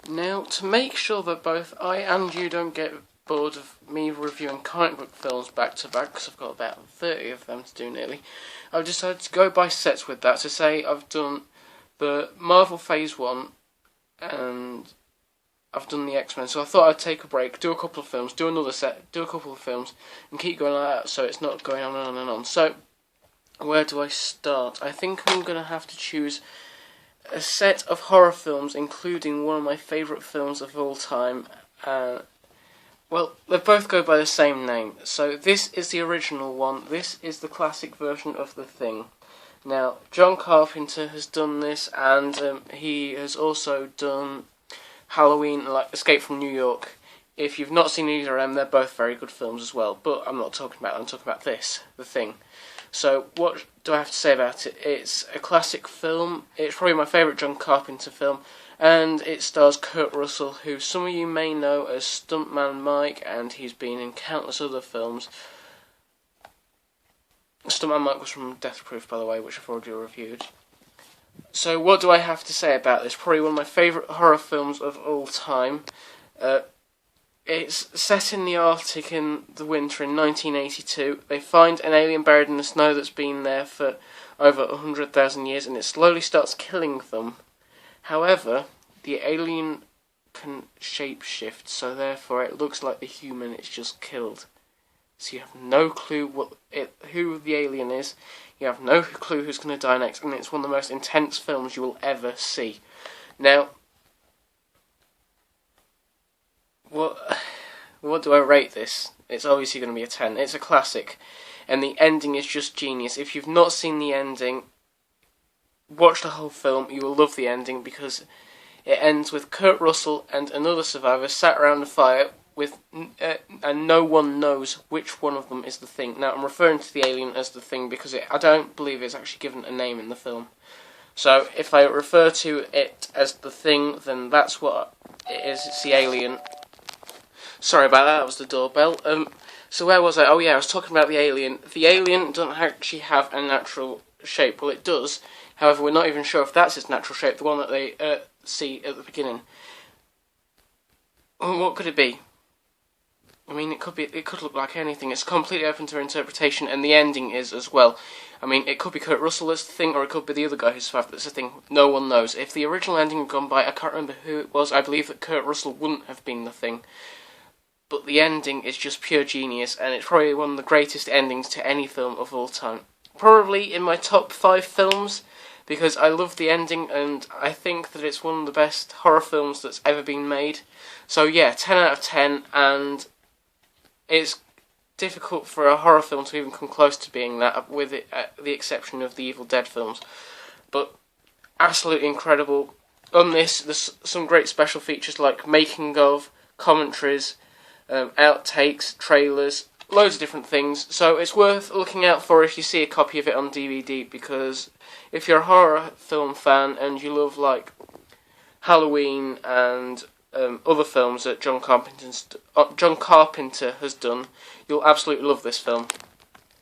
Now, to make sure that both I and you don't get bored of me reviewing comic book films back to back, because I've got about 30 of them to do nearly, I've decided to go by sets with that. So say I've done the Marvel Phase 1 and I've done the X-Men, so I thought I'd take a break, do a couple of films, do another set, do a couple of films, and keep going like that, so it's not going on and on and on. So, where do I start? I think I'm going to have to choose a set of horror films, including one of my favourite films of all time. Well, they both go by the same name. So this is the original one. This is the classic version of The Thing. Now, John Carpenter has done this, and he has also done Halloween, like Escape from New York. If you've not seen either of them, they're both very good films as well. But I'm not talking about them, I'm talking about this, The Thing. So, what do I have to say about it? It's a classic film. It's probably my favourite John Carpenter film. And it stars Kurt Russell, who some of you may know as Stuntman Mike, and he's been in countless other films. Stuntman Mike was from Death Proof, by the way, which I've already reviewed. So, what do I have to say about this? Probably one of my favourite horror films of all time. It's set in the Arctic in the winter in 1982. They find an alien buried in the snow that's been there for over 100,000 years, and it slowly starts killing them. However, the alien can shapeshift, so therefore it looks like the human it's just killed. So you have no clue who the alien is, you have no clue who's going to die next, and it's one of the most intense films you will ever see. Now, what do I rate this? It's obviously going to be a 10. It's a classic, and the ending is just genius. If you've not seen the ending, watch the whole film. You will love the ending because it ends with Kurt Russell and another survivor sat around a fire with, and no one knows which one of them is the Thing. Now, I'm referring to the alien as the Thing because I don't believe it's actually given a name in the film. So, if I refer to it as the Thing, then that's what it is. It's the alien. Sorry about that. That was the doorbell. So where was I? Oh yeah, I was talking about the alien. The alien doesn't actually have a natural shape. Well, it does. However, we're not even sure if that's its natural shape, the one that they see at the beginning. What could it be? I mean, it could look like anything. It's completely open to interpretation, and the ending is as well. I mean, it could be Kurt Russell as the Thing, or it could be the other guy who survived that's the Thing. No one knows. If the original ending had gone by, I can't remember who it was. I believe that Kurt Russell wouldn't have been the Thing. But the ending is just pure genius, and it's probably one of the greatest endings to any film of all time. Probably in my top 5 films, because I love the ending, and I think that it's one of the best horror films that's ever been made. So yeah, 10 out of 10, and it's difficult for a horror film to even come close to being that, with the exception of the Evil Dead films. But absolutely incredible. On this, there's some great special features like making of, commentaries, outtakes, trailers, loads of different things. So it's worth looking out for if you see a copy of it on DVD, because if you're a horror film fan and you love like Halloween and other films that John Carpenter has done, you'll absolutely love this film.